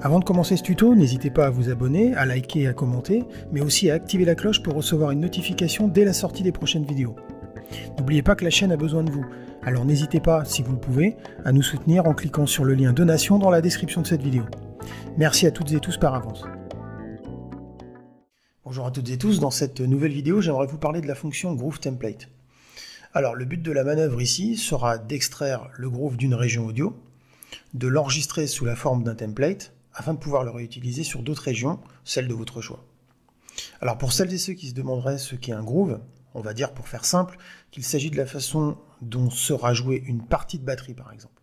Avant de commencer ce tuto, n'hésitez pas à vous abonner, à liker et à commenter, mais aussi à activer la cloche pour recevoir une notification dès la sortie des prochaines vidéos. N'oubliez pas que la chaîne a besoin de vous, alors n'hésitez pas, si vous le pouvez, à nous soutenir en cliquant sur le lien donation dans la description de cette vidéo. Merci à toutes et tous par avance. Bonjour à toutes et tous, dans cette nouvelle vidéo, j'aimerais vous parler de la fonction Groove Template. Alors le but de la manœuvre ici sera d'extraire le groove d'une région audio, de l'enregistrer sous la forme d'un template, afin de pouvoir le réutiliser sur d'autres régions, celles de votre choix. Alors pour celles et ceux qui se demanderaient ce qu'est un groove, on va dire pour faire simple qu'il s'agit de la façon dont sera jouée une partie de batterie par exemple.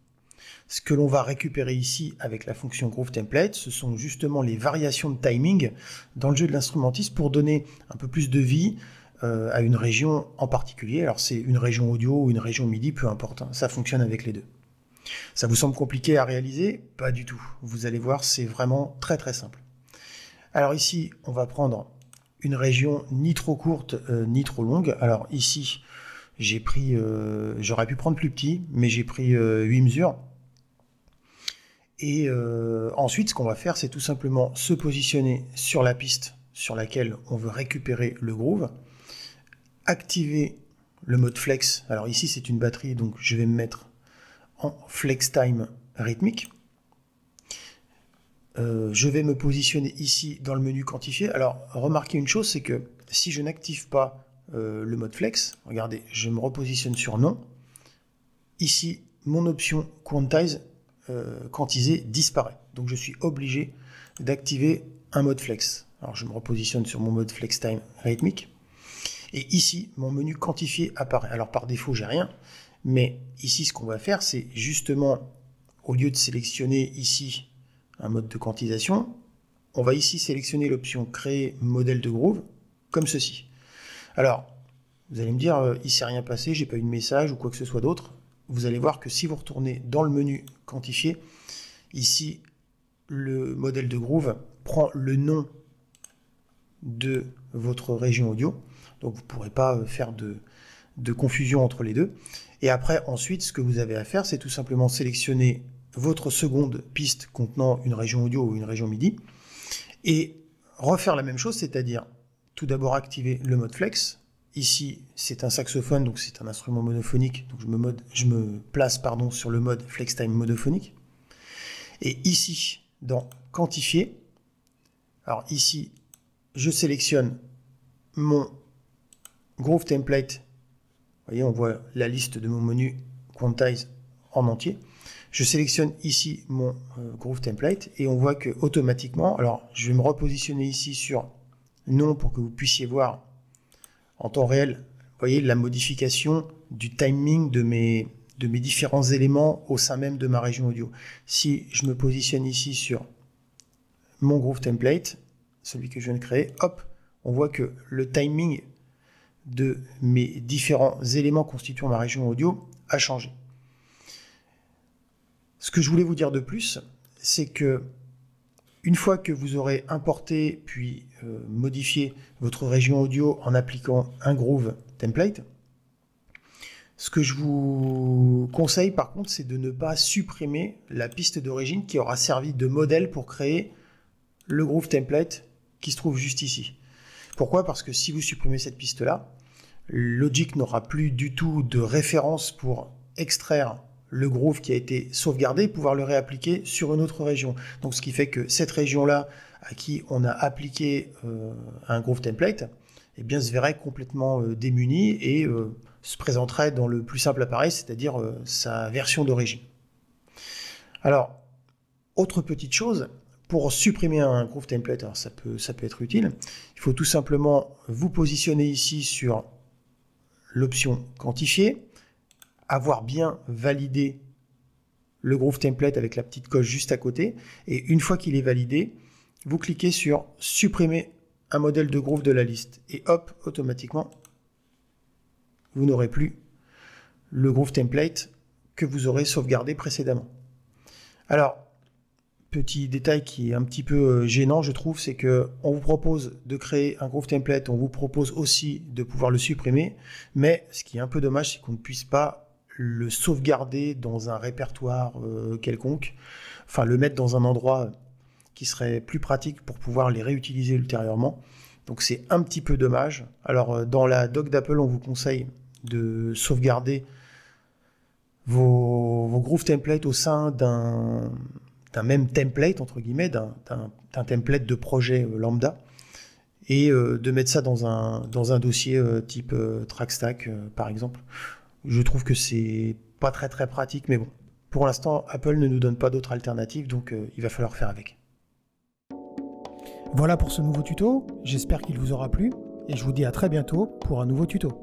Ce que l'on va récupérer ici avec la fonction Groove Template, ce sont justement les variations de timing dans le jeu de l'instrumentiste pour donner un peu plus de vie à une région en particulier. Alors c'est une région audio ou une région MIDI, peu importe, hein, ça fonctionne avec les deux. Ça vous semble compliqué à réaliser? Pas du tout. Vous allez voir, c'est vraiment très très simple. Alors ici, on va prendre une région ni trop courte ni trop longue. Alors ici, j'ai pris, j'aurais pu prendre plus petit, mais j'ai pris 8 mesures. Et ensuite, ce qu'on va faire, c'est tout simplement se positionner sur la piste sur laquelle on veut récupérer le groove, activer le mode flex. Alors ici, c'est une batterie, donc je vais me mettre en flex time rythmique. Je vais me positionner ici dans le menu quantifié. Alors remarquez une chose, c'est que si je n'active pas le mode flex, regardez, je me repositionne sur non. Ici, mon option quantize, quantiser disparaît. Donc je suis obligé d'activer un mode flex. Alors je me repositionne sur mon mode flex time rythmique. Et ici, mon menu quantifié apparaît. Alors par défaut, j'ai rien. Mais ici, ce qu'on va faire, c'est justement, au lieu de sélectionner ici un mode de quantisation, on va ici sélectionner l'option créer modèle de groove, comme ceci. Alors, vous allez me dire, il ne s'est rien passé, j'ai pas eu de message ou quoi que ce soit d'autre. Vous allez voir que si vous retournez dans le menu quantifié, ici, le modèle de groove prend le nom de votre région audio. Donc vous ne pourrez pas faire de confusion entre les deux. Et après, ensuite, ce que vous avez à faire, c'est tout simplement sélectionner votre seconde piste contenant une région audio ou une région MIDI et refaire la même chose, c'est-à-dire tout d'abord activer le mode flex. Ici, c'est un saxophone, donc c'est un instrument monophonique, donc je me place sur le mode flex time monophonique. Et ici, dans quantifier, alors ici, je sélectionne mon Groove Template. Vous voyez, on voit la liste de mon menu Quantize en entier. Je sélectionne ici mon Groove Template et on voit que automatiquement, alors je vais me repositionner ici sur non pour que vous puissiez voir en temps réel, vous voyez, la modification du timing de mes différents éléments au sein même de ma région audio. Si je me positionne ici sur mon Groove Template, celui que je viens de créer, hop, on voit que le timing de mes différents éléments constituant ma région audio a changé. Ce que je voulais vous dire de plus, c'est que une fois que vous aurez importé puis modifié votre région audio en appliquant un Groove Template, ce que je vous conseille par contre, c'est de ne pas supprimer la piste d'origine qui aura servi de modèle pour créer le Groove Template qui se trouve juste ici. Pourquoi? Parce que si vous supprimez cette piste-là, Logic n'aura plus du tout de référence pour extraire le groove qui a été sauvegardé et pouvoir le réappliquer sur une autre région. Donc ce qui fait que cette région-là, à qui on a appliqué un Groove Template, eh bien, se verrait complètement démunie et se présenterait dans le plus simple appareil, c'est-à-dire sa version d'origine. Alors, autre petite chose, pour supprimer un Groove Template, alors ça peut être utile, il faut tout simplement vous positionner ici sur l'option quantifier, avoir bien validé le Groove Template avec la petite coche juste à côté, et une fois qu'il est validé, vous cliquez sur supprimer un modèle de groove de la liste, et hop, automatiquement, vous n'aurez plus le Groove Template que vous aurez sauvegardé précédemment. Alors, petit détail qui est un petit peu gênant, je trouve, c'est qu'on vous propose de créer un Groove Template, on vous propose aussi de pouvoir le supprimer, mais ce qui est un peu dommage, c'est qu'on ne puisse pas le sauvegarder dans un répertoire quelconque, enfin le mettre dans un endroit qui serait plus pratique pour pouvoir les réutiliser ultérieurement. Donc c'est un petit peu dommage. Alors dans la doc d'Apple, on vous conseille de sauvegarder vos groove templates au sein d'un même template, entre guillemets, d'un template de projet lambda, et de mettre ça dans un dossier type TrackStack, par exemple. Je trouve que c'est pas très très pratique, mais bon. Pour l'instant, Apple ne nous donne pas d'autres alternatives, donc il va falloir faire avec. Voilà pour ce nouveau tuto, j'espère qu'il vous aura plu, et je vous dis à très bientôt pour un nouveau tuto.